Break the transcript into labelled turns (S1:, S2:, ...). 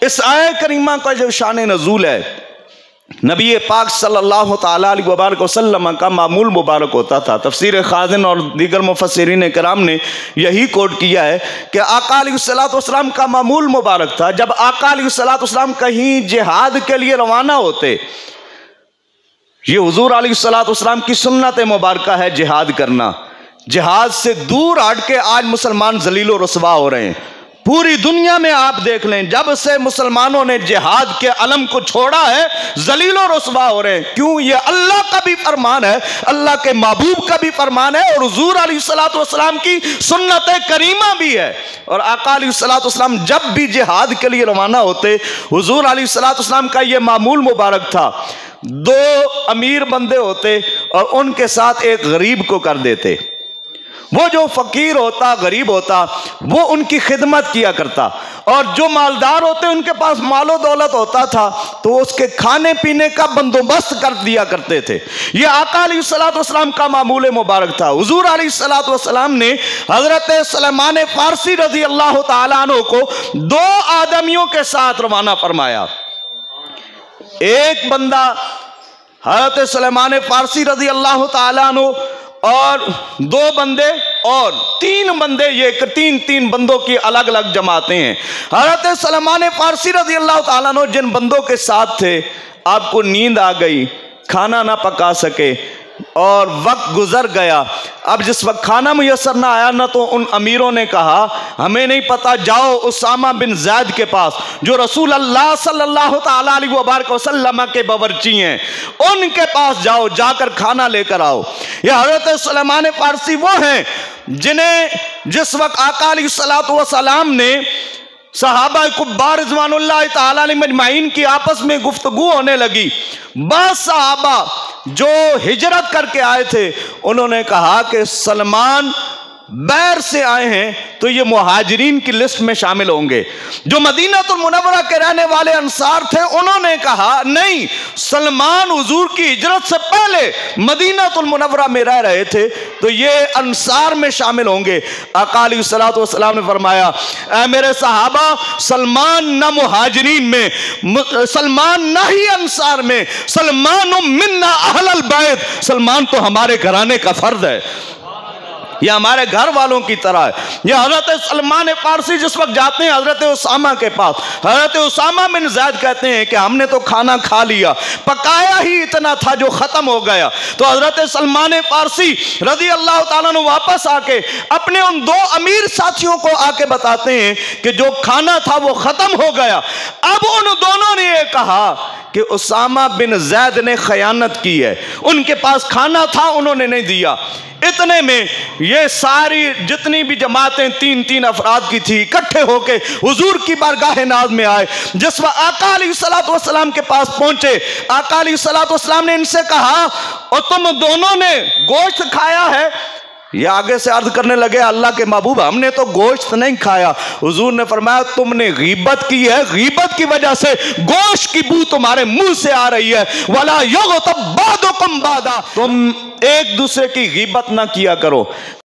S1: इस आयत करीमा का जो शान नज़ूल है, नबी पाक सल्लल्लाहु तआला अलैहि वसल्लम का मामूल मुबारक होता था। तफसीर खाज़िन और दीगर मुफस्सिरीन कराम ने यही कोट किया है कि आका अलैहिस्सलाम का मामूल मुबारक था। जब आका अलैहिस्सलाम कहीं जिहाद के लिए रवाना होते, ये हुजूर अलैहिस्सलाम की सुन्नत मुबारक है जिहाद करना। जिहाद से दूर हट के आज मुसलमान जलील व रुसवा हो रहे हैं। पूरी दुनिया में आप देख लें, जब से मुसलमानों ने जिहाद के अलम को छोड़ा है, जलील और रुसवा हो रहे हैं। क्यों? ये अल्लाह का भी फरमान है, अल्लाह के महबूब का भी फरमान है, और हुजूर अलैहिस्सलाम की सुन्नत करीमा भी है। और आका अलैहिस्सलाम जब भी जिहाद के लिए रवाना होते, हुजूर अलैहिस्सलाम का ये मामूल मुबारक था, 2 अमीर बंदे होते और उनके साथ एक गरीब को कर देते। वो जो फकीर होता, गरीब होता, वो उनकी खिदमत किया करता, और जो मालदार होते उनके पास मालो दौलत होता था तो उसके खाने पीने का बंदोबस्त कर दिया करते थे। ये आका अलैहिस्सलाम का मामूल मुबारक था। हुजूर अलैहिस्सलाम ने हजरत सुलेमान फारसी रजी अल्लाह तआला अन्हु को 2 आदमियों के साथ रवाना फरमाया। एक बंदा हजरत सुलेमान फारसी रजी अल्लाह तआला अन्हु और 2 बंदे और 3 बंदे, ये 3 बंदों की अलग अलग जमातें हैं। हज़रत सुलेमान फारसी रज़ी अल्लाह ताला अन्हु जिन बंदों के साथ थे, आपको नींद आ गई, खाना ना पका सके और वक्त गुजर गया। अब जिस वक्त खाना मुयसर ना आया ना, तो उन अमीरों ने कहा हमें नहीं पता, जाओ उसामा बिन ज़ैद के पास जो रसूल अल्लाह सल्लल्लाहु तआला अलैहि वसल्लम के बावर्ची हैं, उनके पास जाओ, जाकर खाना लेकर आओ। ये हज़रत सुलेमान फारसी वो हैं जिन्हें जिस वक्त आका अलैहिस्सलाम ने सहाबा कुब्बार रिज़वानुल्लाह तआला अलैहिम अजमाइन की आपस में गुफ्तगू होने लगी, बस सहाबा जो हिजरत करके आए थे उन्होंने कहा कि सलमान बैर से आए हैं तो ये मुहाजिरीन की लिस्ट में शामिल होंगे। जो मदीनातुल मुनव्वरा के रहने वाले अंसार थे उन्होंने कहा नहीं, सलमान हुजूर की हिजरत से पहले मदीनातुल मुनव्वरा में रह रहे थे तो ये अंसार में शामिल होंगे। आका अलैहिस्सलाम ने फरमाया, ऐ मेरे सहाबा, सलमान न मुहाजिरीन में, सलमान न ही अंसार में, सलमान मिन्ना अहलल बैत, सलमान तो हमारे घराने का फर्द है, यह हमारे घर वालों की तरह है। यह हजरत सलमान फारसी जिस वक्त जाते हैं हजरत उसामा के पास, हजरत उसामा बिन ज़ैद कहते हैं कि हमने तो खाना खा लिया, पकाया ही इतना था जो ख़त्म हो गया। तो हजरत सलमान फारसी रज़ी अल्लाह ताला अन्हु वापस आके अपने उन 2 अमीर साथियों को आके बताते हैं कि जो खाना था वो ख़त्म हो गया। अब उन दोनों ने ये कहा कि उसामा बिन ज़ैद ने खयानत की है, उनके पास खाना था उन्होंने नहीं दिया। इतने में ये सारी जितनी भी जमातें 3 अफराद की थी इकट्ठे होके हुजूर की बारगाह नाज में आए। जिस वक्त आका अलैहिस्सलाम के पास पहुंचे, आका अलैहिस्सलाम ने इनसे कहा, और तुम दोनों ने गोश्त खाया है? ये आगे से अर्ज करने लगे, अल्लाह के महबूब हमने तो गोश्त नहीं खाया। हुजूर ने फरमाया तुमने गीबत की है, गीबत की वजह से गोश्त की बू तुम्हारे मुंह से आ रही है। वला युग़्तब बादुकुम बादा, तुम एक दूसरे की गीबत ना किया करो।